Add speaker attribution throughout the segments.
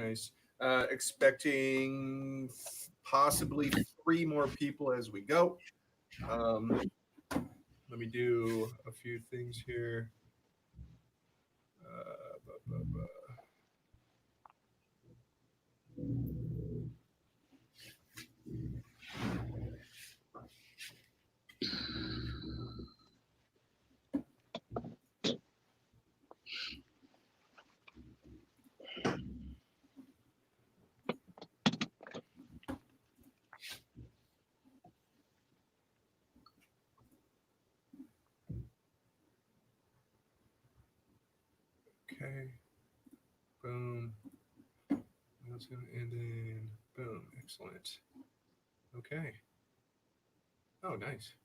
Speaker 1: Nice. Expecting possibly 3 more people as we go. Let me do a few things here. Okay. Boom. That's going to end in boom. Excellent. Okay. Oh, nice.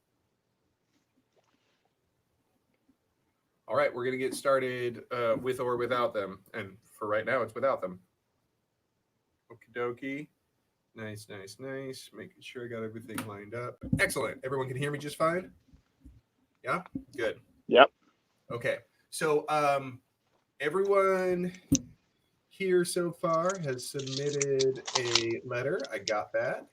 Speaker 1: All right, we're going to get started with or without them. And for right now, it's without them. Okie dokie. Nice, nice, nice. Making sure I got everything lined up. Excellent. Everyone can hear me just fine? Yeah? Good.
Speaker 2: Yep.
Speaker 1: Okay. So everyone here so far has submitted a letter. I got that.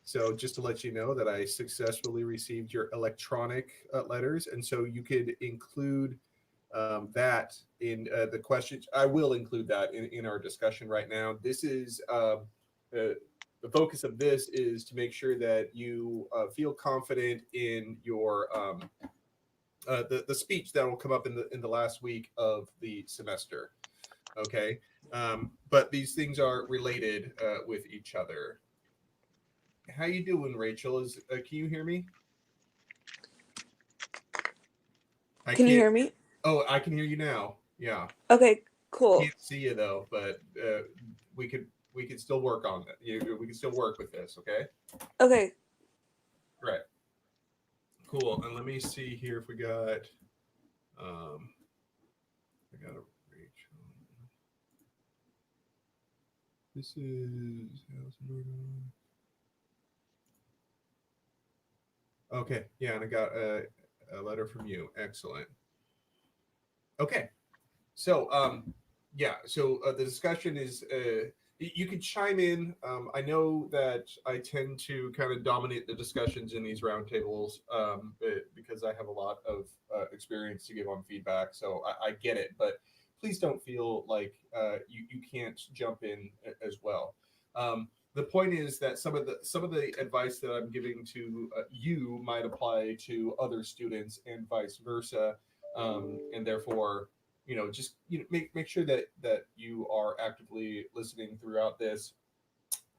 Speaker 1: So just to let you know that I successfully received your electronic letters. And so you could include that in the questions. I will include that in our discussion right now. This is the focus of this is to make sure that you feel confident in your the speech that will come up in the last week of the semester. Okay, but these things are related with each other. How you doing, Rachel? Can you hear me?
Speaker 3: Can you hear me?
Speaker 1: Oh, I can hear you now. Yeah.
Speaker 3: Okay, cool.
Speaker 1: Can't see you though, but we could still work on that. We can still work with this. Okay.
Speaker 3: Okay.
Speaker 1: Right. Cool. And let me see here if we got. I got a Rachel. This is. Okay. Yeah, and I got a letter from you. Excellent. Okay. So, the discussion is, you can chime in. I know that I tend to kind of dominate the discussions in these roundtables because I have a lot of experience to give on feedback. So I get it, but please don't feel like you can't jump in as well. The point is that some of the advice that I'm giving to you might apply to other students and vice versa, and therefore, just make sure that you are actively listening throughout this.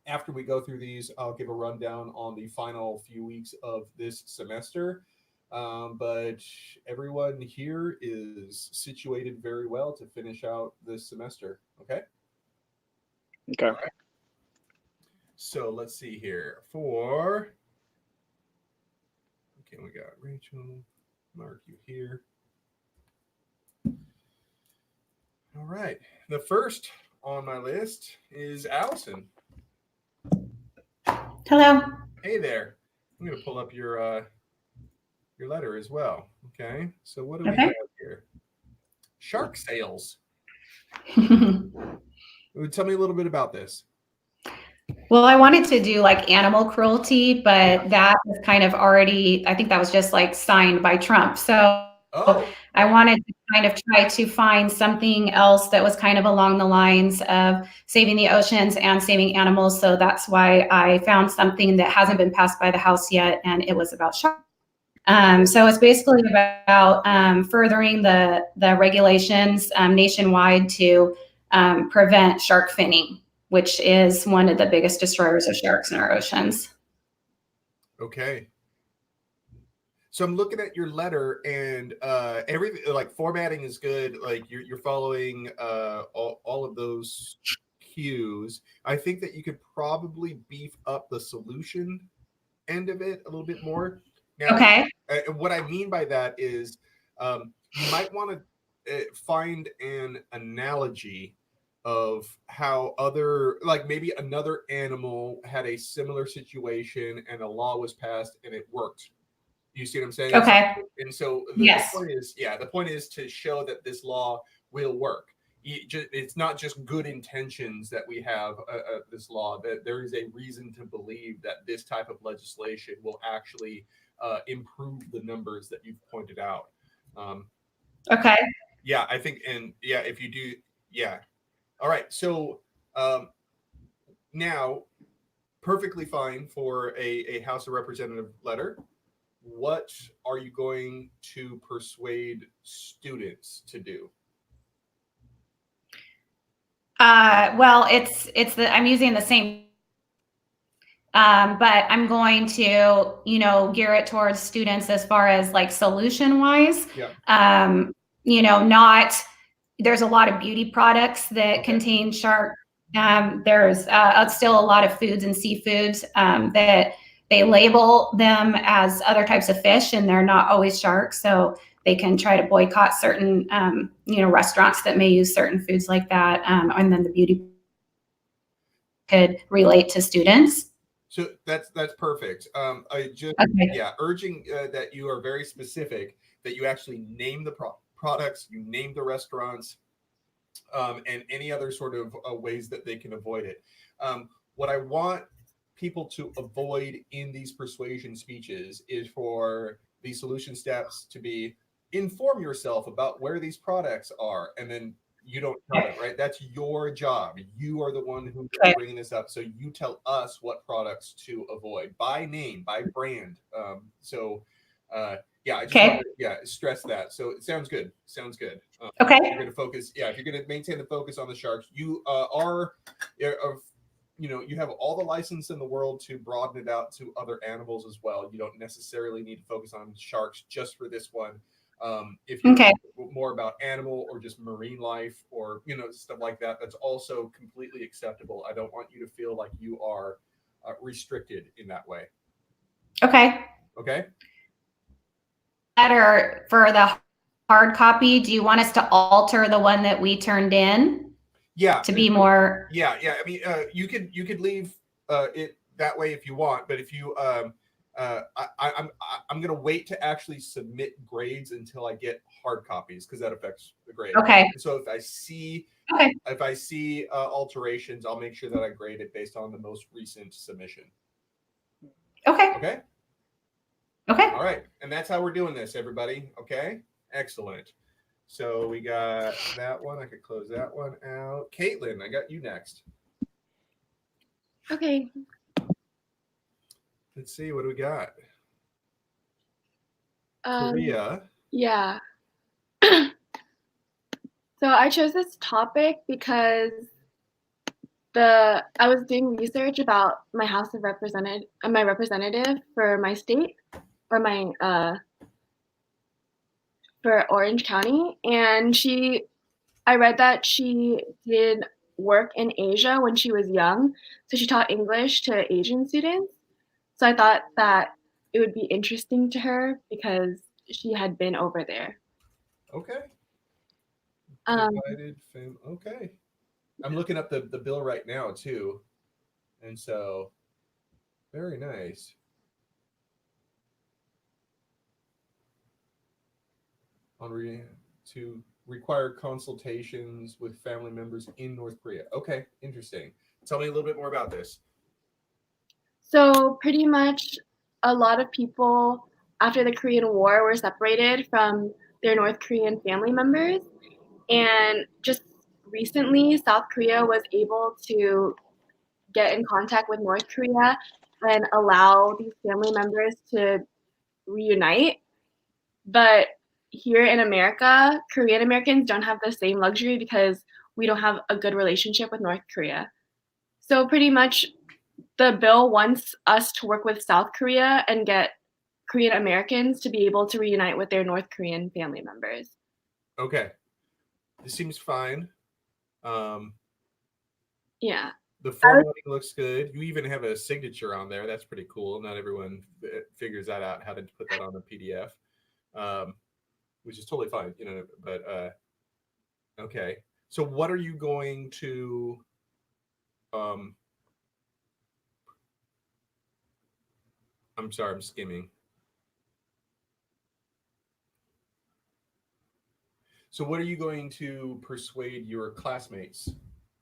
Speaker 1: After we go through these, I'll give a rundown on the final few weeks of this semester. But everyone here is situated very well to finish out this semester. Okay.
Speaker 2: Okay.
Speaker 1: All right. So let's see here. Okay, we got Rachel. Mark you here. All right. The first on my list is Allison.
Speaker 4: Hello.
Speaker 1: Hey there. I'm going to pull up your letter as well. Okay. So what do we have here? Shark sales. Tell me a little bit about this.
Speaker 4: Well, I wanted to do like animal cruelty, but that was kind of already, I think that was just like signed by Trump. So I wanted to kind of try to find something else that was kind of along the lines of saving the oceans and saving animals. So that's why I found something that hasn't been passed by the House yet, and it was about sharks. So it's basically about furthering the regulations nationwide to prevent shark finning, which is one of the biggest destroyers of sharks in our oceans.
Speaker 1: Okay. So I'm looking at your letter, and everything, like formatting is good. Like you're following all of those cues. I think that you could probably beef up the solution end of it a little bit more. Now,
Speaker 4: okay.
Speaker 1: What I mean by that is you might want to find an analogy of how maybe another animal had a similar situation and a law was passed and it worked. You see what I'm saying?
Speaker 4: Okay.
Speaker 1: And so
Speaker 4: yes.
Speaker 1: The point is to show that this law will work, it's not just good intentions that we have this law, that there is a reason to believe that this type of legislation will actually improve the numbers that you've pointed out.
Speaker 4: Okay.
Speaker 1: Yeah, I think, and yeah, if you do, yeah. All right. So now, perfectly fine for a House of Representative letter. What are you going to persuade students to do?
Speaker 4: Well, I'm using the same, but I'm going to, gear it towards students as far as like solution wise.
Speaker 1: Yeah.
Speaker 4: There's a lot of beauty products that contain shark. There's still a lot of foods and seafoods that they label them as other types of fish, and they're not always sharks. So they can try to boycott certain, restaurants that may use certain foods like that. And then the beauty could relate to students.
Speaker 1: So that's perfect. I just urging that you are very specific, that you actually name the products, you name the restaurants, and any other sort of ways that they can avoid it. What I want people to avoid in these persuasion speeches is for the solution steps to be inform yourself about where these products are, and then you don't tell it, right? That's your job. You are the one who's bringing this up. So you tell us what products to avoid by name, by brand. I just want to stress that. So it sounds good. You're going to focus. Yeah, if you're going to maintain the focus on the sharks, you you have all the license in the world to broaden it out to other animals as well. You don't necessarily need to focus on sharks just for this one. If you're more about animal or just marine life or stuff like that, that's also completely acceptable. I don't want you to feel like you are restricted in that way. Okay.
Speaker 4: Letter for the hard copy, do you want us to alter the one that we turned in?
Speaker 1: Yeah.
Speaker 4: To be more.
Speaker 1: Yeah. I mean, you could leave it that way if you want, but if you I'm going to wait to actually submit grades until I get hard copies, because that affects the grade.
Speaker 4: Okay.
Speaker 1: So if I see alterations, I'll make sure that I grade it based on the most recent submission. Okay. All right. And that's how we're doing this, everybody. Okay. Excellent. So we got that one. I could close that one out. Caitlin, I got you next.
Speaker 5: Okay.
Speaker 1: Let's see, what do we got? Korea.
Speaker 5: Yeah. So I chose this topic because I was doing research about my House of my representative for my state, or my for Orange County, and I read that she did work in Asia when she was young, so she taught English to Asian students. So I thought that it would be interesting to her because she had been over there.
Speaker 1: Okay. Okay. I'm looking up the bill right now too. And so very nice. To require consultations with family members in North Korea. Okay, interesting. Tell me a little bit more about this.
Speaker 5: So pretty much a lot of people after the Korean War were separated from their North Korean family members. And just recently, South Korea was able to get in contact with North Korea and allow these family members to reunite. But here in America, Korean Americans don't have the same luxury because we don't have a good relationship with North Korea. So pretty much the bill wants us to work with South Korea and get Korean Americans to be able to reunite with their North Korean family members.
Speaker 1: Okay. This seems fine.
Speaker 5: Yeah.
Speaker 1: The formatting looks good. You even have a signature on there. That's pretty cool. Not everyone figures that out, how to put that on a PDF, which is totally fine, but okay. So what are you going to I'm sorry, I'm skimming. So what are you going to persuade your classmates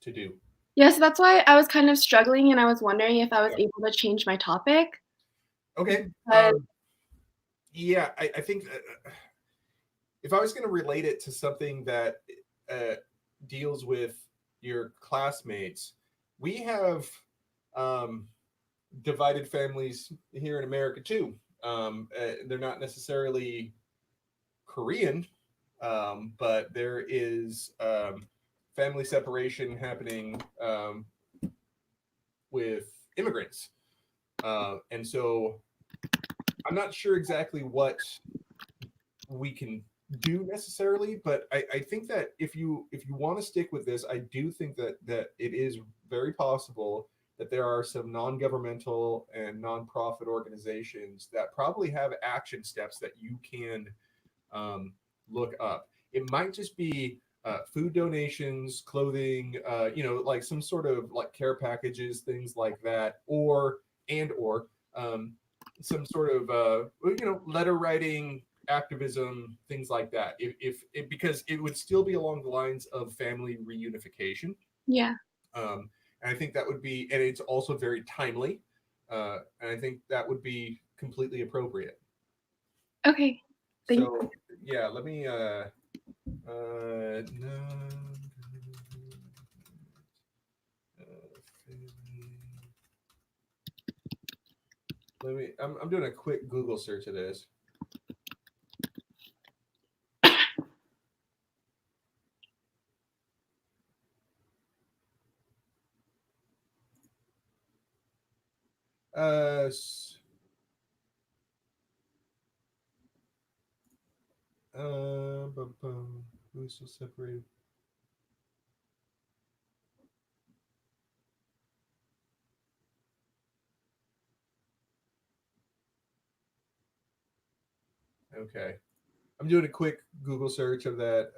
Speaker 1: to do?
Speaker 5: Yeah, so that's why I was kind of struggling, and I was wondering if I was able to change my topic.
Speaker 1: Okay.
Speaker 5: Because-
Speaker 1: Yeah, I think if I was going to relate it to something that deals with your classmates, we have divided families here in America too. They're not necessarily Korean, but there is family separation happening with immigrants. And so I'm not sure exactly what we can do necessarily, but I think that if you want to stick with this, I do think that it is very possible that there are some non-governmental and nonprofit organizations that probably have action steps that you can look up. It might just be food donations, clothing, like some sort of like care packages, things like that, or some sort of letter writing, activism, things like that. If because it would still be along the lines of family reunification.
Speaker 5: Yeah.
Speaker 1: And I think that would be, and it's also very timely. And I think that would be completely appropriate.
Speaker 5: Okay. Thank
Speaker 1: So yeah, let me no, let me I'm doing a quick Google search of this. Who's still separated? Okay. I'm doing a quick Google search of that.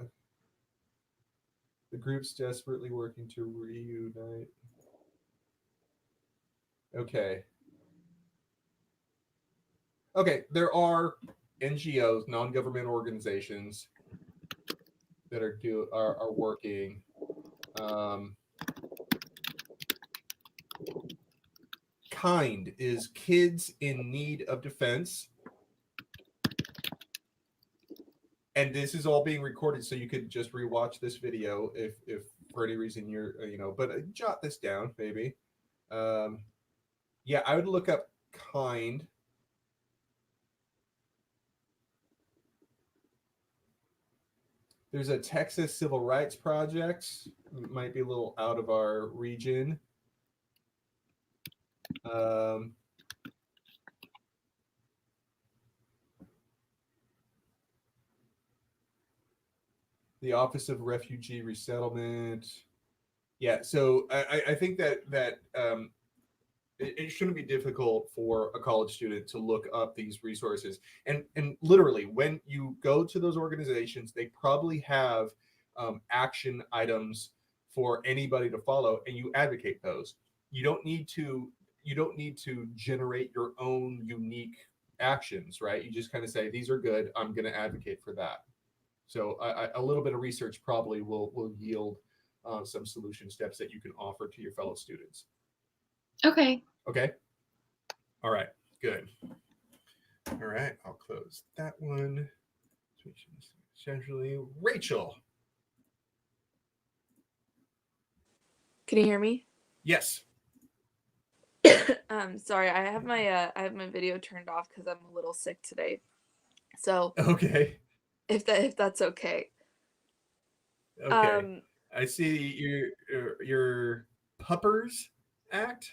Speaker 1: The group's desperately working to reunite. Okay. Okay, there are NGOs, non-government organizations that are working. KIND is Kids in Need of Defense. And this is all being recorded, so you could just rewatch this video if for any reason you're, but jot this down, maybe. Yeah, I would look up KIND. There's a Texas Civil Rights Project. Might be a little out of our region. The Office of Refugee Resettlement. Yeah, so I think that it shouldn't be difficult for a college student to look up these resources. And literally, when you go to those organizations, they probably have action items for anybody to follow, and you advocate those. You don't need to generate your own unique actions, right? You just kind of say, these are good, I'm going to advocate for that. So a little bit of research probably will yield some solution steps that you can offer to your fellow students.
Speaker 5: Okay.
Speaker 1: Okay. All right. Good. All right. I'll close that one. Essentially, Rachel.
Speaker 3: Can you hear me?
Speaker 1: Yes.
Speaker 3: Sorry, I have my video turned off because I'm a little sick today. So
Speaker 1: Okay.
Speaker 3: if that's okay.
Speaker 1: Okay. I see your Puppers Act.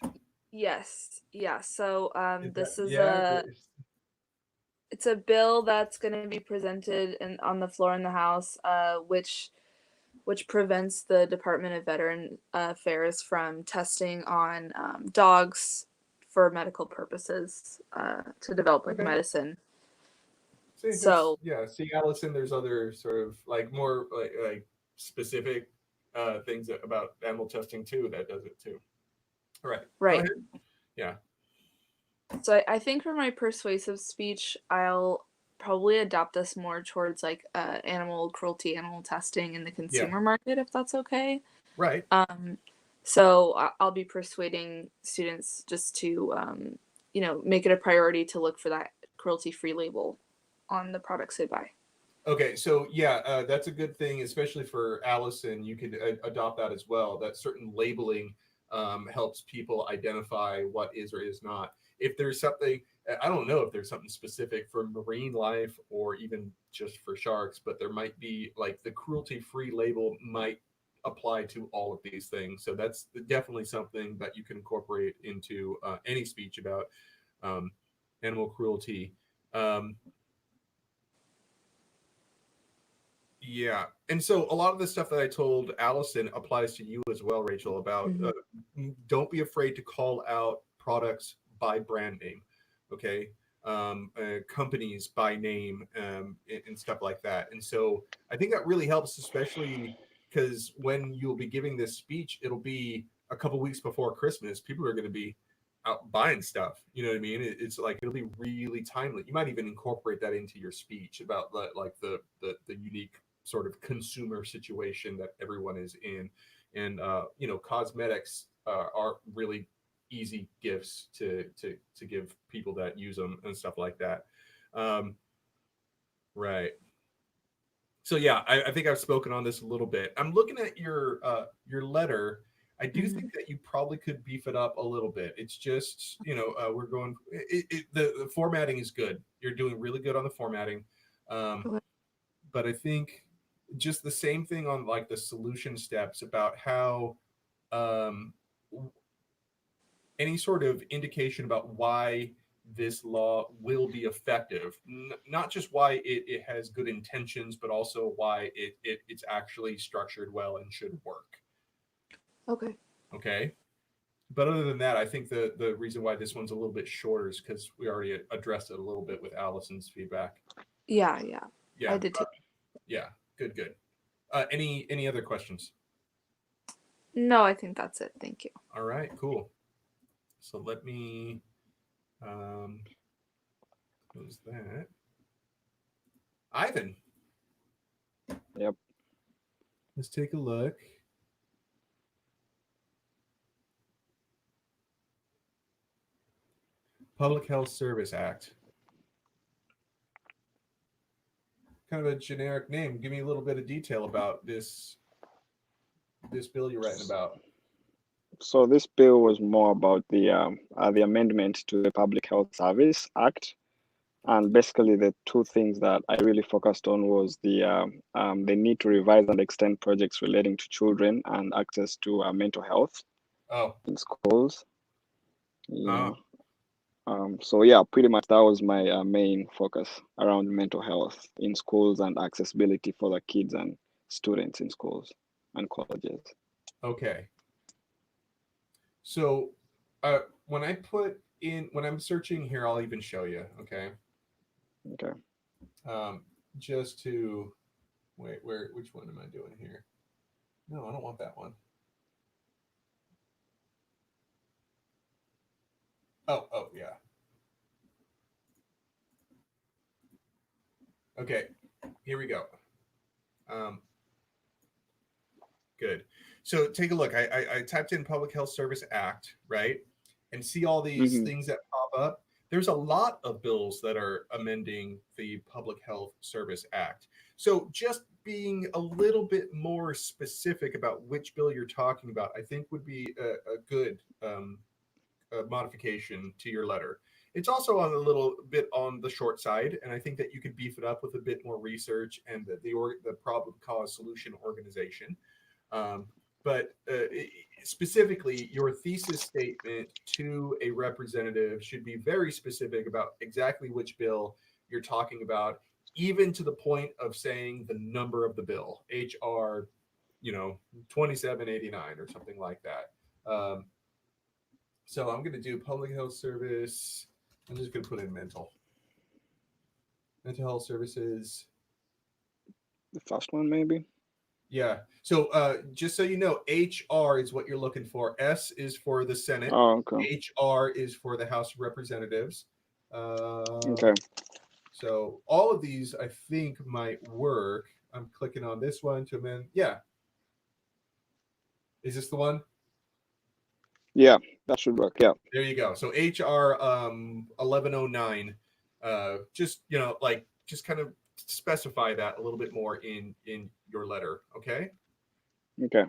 Speaker 3: Yes. Yeah. So this is
Speaker 1: yeah.
Speaker 3: it's a bill that's going to be presented on the floor in the House, which prevents the Department of Veteran Affairs from testing on dogs for medical purposes to develop like medicine. So
Speaker 1: yeah, see, Allison, there's other sort of like more like specific things about animal testing too that does it too. All right.
Speaker 3: Right.
Speaker 1: Yeah.
Speaker 3: So I think for my persuasive speech, I'll probably adopt us more towards like animal cruelty, animal testing in the consumer market, if that's okay.
Speaker 1: Right.
Speaker 3: So I'll be persuading students just to, make it a priority to look for that cruelty-free label on the products they buy.
Speaker 1: Okay, so yeah, that's a good thing, especially for Allison. You could adopt that as well. That certain labeling helps people identify what is or is not. If there's something, I don't know if there's something specific for marine life or even just for sharks, but there might be like the cruelty-free label might apply to all of these things. So that's definitely something that you can incorporate into any speech about animal cruelty. Yeah. And so a lot of the stuff that I told Allison applies to you as well, Rachel, about don't be afraid to call out products by brand name. Okay. Companies by name and stuff like that. And so I think that really helps, especially because when you'll be giving this speech, it'll be a couple weeks before Christmas. People are going to be out buying stuff. You know what I mean? It's like it'll be really timely. You might even incorporate that into your speech about the unique sort of consumer situation that everyone is in. And cosmetics are really easy gifts to give people that use them and stuff like that. Right. So yeah, I think I've spoken on this a little bit. I'm looking at your letter. I do think that you probably could beef it up a little bit. It's just, we're going, the formatting is good. You're doing really good on the formatting. But I think just the same thing on like the solution steps about how any sort of indication about why this law will be effective, not just why it has good intentions, but also why it's actually structured well and should work. Okay. But other than that, I think the reason why this one's a little bit shorter is because we already addressed it a little bit with Allison's feedback.
Speaker 3: Yeah. I did too.
Speaker 1: Yeah. Good. Any other questions?
Speaker 3: No, I think that's it. Thank you.
Speaker 1: All right, cool. So let me close that. Ivan.
Speaker 2: Yep.
Speaker 1: Let's take a look. Public Health Service Act. Kind of a generic name. Give me a little bit of detail about this bill you're writing about.
Speaker 2: So this bill was more about the amendment to the Public Health Service Act, and basically the two things that I really focused on was the need to revise and extend projects relating to children and access to mental health in schools. So yeah, pretty much that was my main focus around mental health in schools and accessibility for the kids and students in schools and colleges.
Speaker 1: Okay. So when I'm searching here, I'll even show you. Okay. Just to wait, which one am I doing here? No, I don't want that one. Oh yeah. Okay, here we go. Good. So take a look. I typed in Public Health Service Act, right? And see all these things that pop up. There's a lot of bills that are amending the Public Health Service Act. So just being a little bit more specific about which bill you're talking about, I think would be a good modification to your letter. It's also on a little bit on the short side, and I think that you could beef it up with a bit more research and the problem cause solution organization. But specifically, your thesis statement to a representative should be very specific about exactly which bill you're talking about, even to the point of saying the number of the bill, HR, 2789 or something like that. So I'm going to do public health service. I'm just going to put in mental health services.
Speaker 2: The first one, maybe.
Speaker 1: Yeah. So just so you know, HR is what you're looking for. S is for the Senate.
Speaker 2: Oh, okay.
Speaker 1: HR is for the House of Representatives.
Speaker 2: Okay.
Speaker 1: So all of these I think might work. I'm clicking on this one to amend. Yeah. Is this the one?
Speaker 2: Yeah, that should work. Yeah.
Speaker 1: There you go. So HR 1109. Just like just kind of specify that a little bit more in your letter. Okay.
Speaker 2: Okay.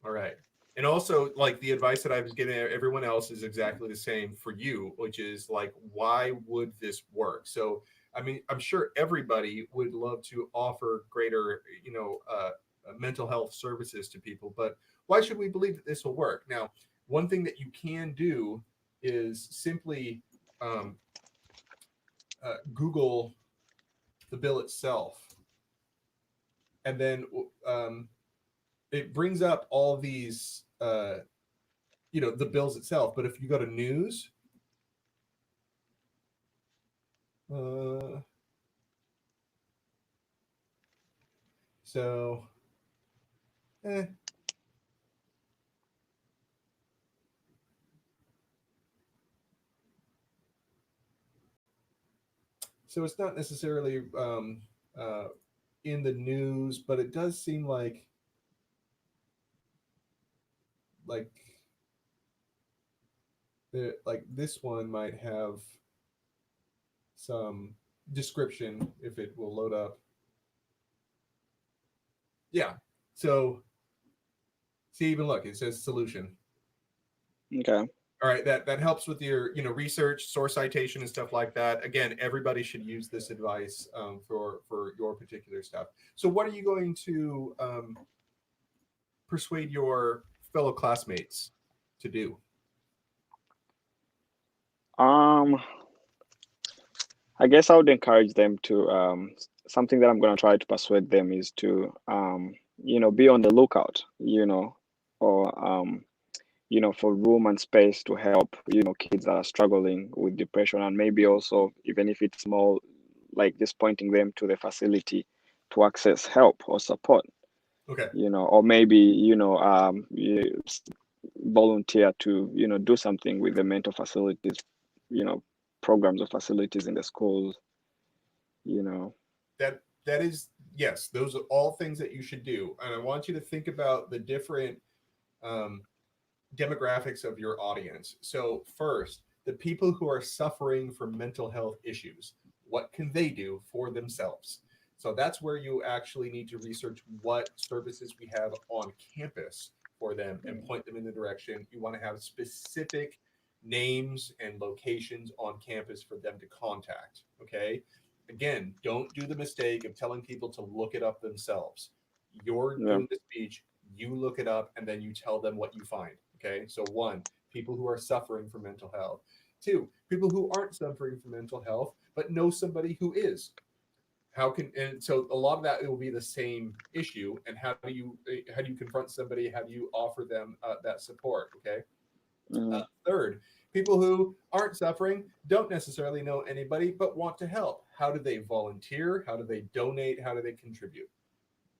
Speaker 1: All right. And also, like the advice that I was giving everyone else is exactly the same for you, which is like, why would this work? So, I mean, I'm sure everybody would love to offer greater, mental health services to people, but why should we believe that this will work? Now, one thing that you can do is simply Google the bill itself, and then it brings up all these the bills itself. But if you go to news, so so it's not necessarily in the news, but it does seem like this one might have some description if it will load up. Yeah. So see, even look, it says solution.
Speaker 2: Okay.
Speaker 1: All right, that helps with your research, source citation, and stuff like that. Again, everybody should use this advice for your particular stuff. So, what are you going to persuade your fellow classmates to do?
Speaker 2: I guess I would encourage them to something that I'm going to try to persuade them is to be on the lookout, or for room and space to help kids that are struggling with depression, and maybe also, even if it's small, like just pointing them to the facility to access help or support.
Speaker 1: Okay.
Speaker 2: Or maybe you volunteer to do something with the mental facilities, programs or facilities in the schools.
Speaker 1: That is, yes, those are all things that you should do, and I want you to think about the different demographics of your audience. So first, the people who are suffering from mental health issues, what can they do for themselves? So that's where you actually need to research what services we have on campus for them and point them in the direction. You want to have specific names and locations on campus for them to contact. Okay. Again, don't do the mistake of telling people to look it up themselves. You're doing the speech, you look it up, and then you tell them what you find. Okay. So, one, people who are suffering from mental health. Two, people who aren't suffering from mental health, but know somebody who is. And so a lot of that, it will be the same issue. And how do you confront somebody? How do you offer them that support? Okay. Third, people who aren't suffering, don't necessarily know anybody, but want to help. How do they volunteer? How do they donate? How do they contribute?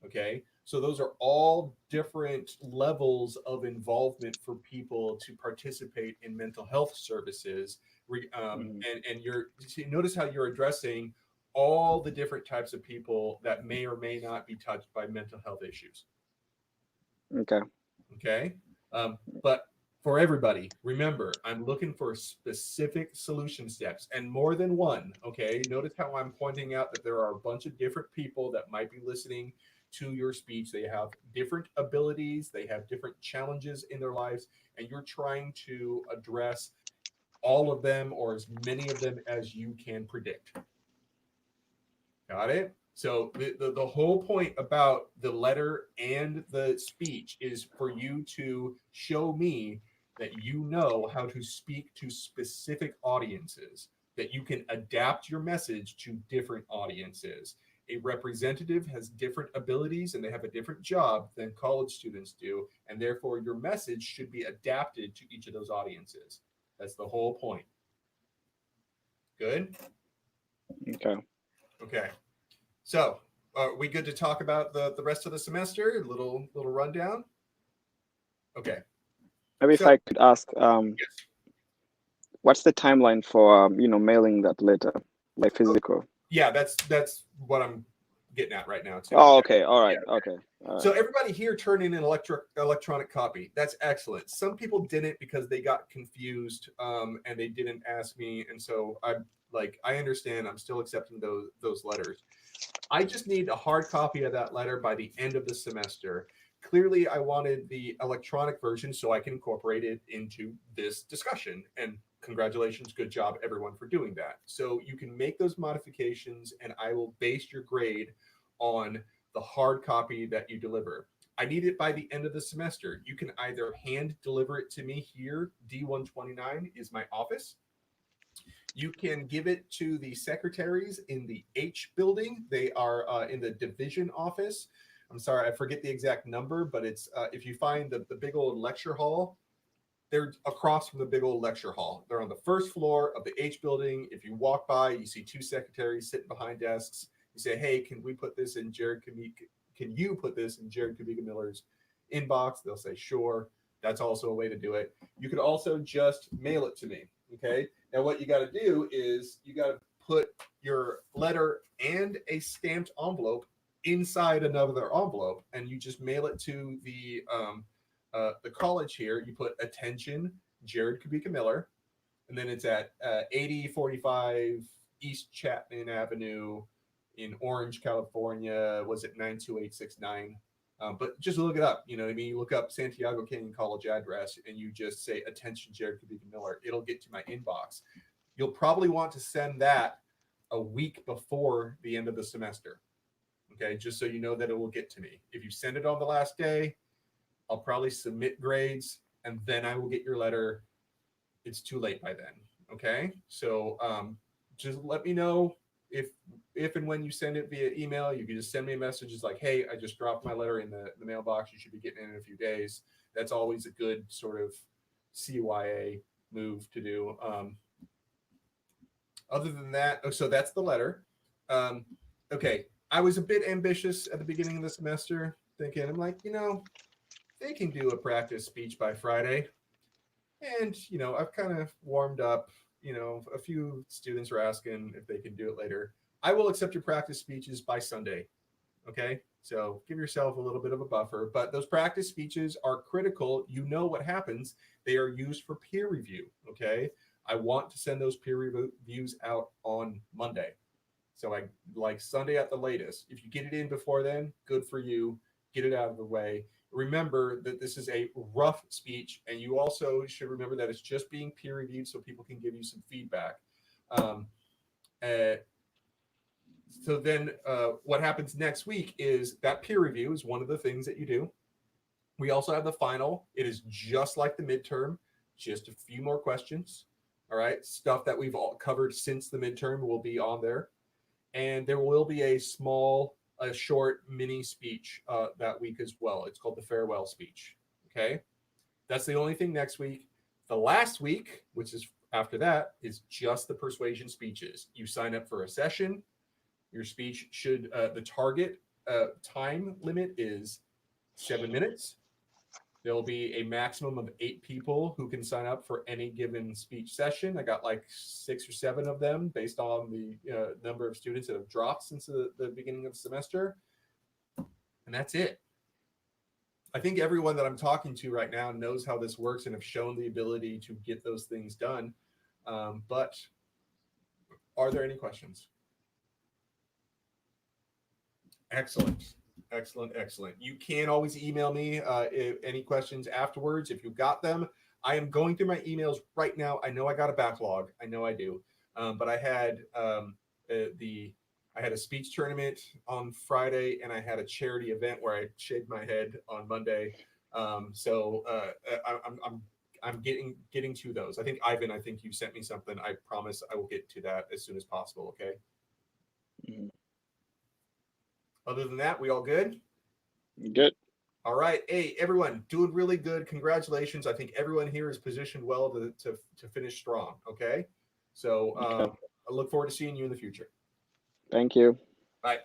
Speaker 1: Okay. So those are all different levels of involvement for people to participate in mental health services. And notice how you're addressing all the different types of people that may or may not be touched by mental health issues. Okay. But for everybody, remember, I'm looking for specific solution steps and more than one. Okay. Notice how I'm pointing out that there are a bunch of different people that might be listening to your speech. They have different abilities, they have different challenges in their lives, and you're trying to address all of them or as many of them as you can predict. Got it? So the whole point about the letter and the speech is for you to show me that you know how to speak to specific audiences, that you can adapt your message to different audiences. A representative has different abilities and they have a different job than college students do, and therefore your message should be adapted to each of those audiences. That's the whole point. Good? Okay. So, are we good to talk about the rest of the semester? A little rundown? Okay.
Speaker 2: Maybe if I could ask,
Speaker 1: yes.
Speaker 2: What's the timeline for mailing that letter, like physical?
Speaker 1: Yeah, that's what I'm getting at right now too.
Speaker 2: Oh, okay. All right.
Speaker 1: Yeah.
Speaker 2: Okay. All right.
Speaker 1: So everybody here turned in an electronic copy. That's excellent. Some people didn't because they got confused and they didn't ask me, and so I understand. I'm still accepting those letters. I just need a hard copy of that letter by the end of the semester. Clearly, I wanted the electronic version so I can incorporate it into this discussion. And congratulations, good job, everyone, for doing that. So you can make those modifications, and I will base your grade on the hard copy that you deliver. I need it by the end of the semester. You can either hand deliver it to me here. D129 is my office. You can give it to the secretaries in the H building. They are in the division office. I'm sorry, I forget the exact number, but it's if you find the big old lecture hall, they're across from the big old lecture hall. They're on the first floor of the H building. If you walk by, you see two secretaries sitting behind desks. You say, "Hey, can we put this in Jared Kamika? Can you put this in Jared Kamika Miller's inbox?" They'll say, "Sure." That's also a way to do it. You could also just mail it to me. Okay. Now, what you got to do is you got to put your letter and a stamped envelope inside another envelope, and you just mail it to the college here. You put attention, Jared Kubika Miller, and then it's at 8045 East Chapman Avenue in Orange, California. Was it 92869? But just look it up. You know what I mean? You look up Santiago Canyon College address and you just say attention, Jared Kubika Miller. It'll get to my inbox. You'll probably want to send that a week before the end of the semester. Okay, just so you know that it will get to me. If you send it on the last day, I'll probably submit grades and then I will get your letter. It's too late by then. Okay, so just let me know if and when you send it via email. You can just send me a message. It's like, hey, I just dropped my letter in the mailbox. You should be getting it in a few days. That's always a good sort of CYA move to do. Other than that, so that's the letter. Okay, I was a bit ambitious at the beginning of the semester, thinking, I'm like, they can do a practice speech by Friday. And, I've kind of warmed up. A few students were asking if they can do it later. I will accept your practice speeches by Sunday. Okay, so give yourself a little bit of a buffer. But those practice speeches are critical. You know what happens. They are used for peer review. Okay, I want to send those peer reviews out on Monday. So I like Sunday at the latest. If you get it in before then, good for you. Get it out of the way. Remember that this is a rough speech, and you also should remember that it's just being peer reviewed so people can give you some feedback. So then what happens next week is that peer review is one of the things that you do. We also have the final. It is just like the midterm, just a few more questions. All right. Stuff that we've all covered since the midterm will be on there. And there will be a short mini speech that week as well. It's called the farewell speech. Okay. That's the only thing next week. The last week, which is after that, is just the persuasion speeches. You sign up for a session. Your speech should, the target time limit is 7 minutes. There'll be a maximum of 8 people who can sign up for any given speech session. I got like 6 or 7 of them based on the number of students that have dropped since the beginning of the semester. And that's it. I think everyone that I'm talking to right now knows how this works and have shown the ability to get those things done. But are there any questions? Excellent. Excellent. You can always email me any questions afterwards if you got them. I am going through my emails right now. I know I got a backlog. I know I do. But I had I had a speech tournament on Friday, and I had a charity event where I shaved my head on Monday. So I'm getting to those. I think Ivan, you sent me something. I promise I will get to that as soon as possible. Okay.
Speaker 2: Mm-hmm.
Speaker 1: Other than that, we all good?
Speaker 2: Good.
Speaker 1: All right. Hey, everyone, doing really good. Congratulations. I think everyone here is positioned well to finish strong. Okay. So
Speaker 2: Okay.
Speaker 1: I look forward to seeing you in the future.
Speaker 2: Thank you.
Speaker 1: Bye.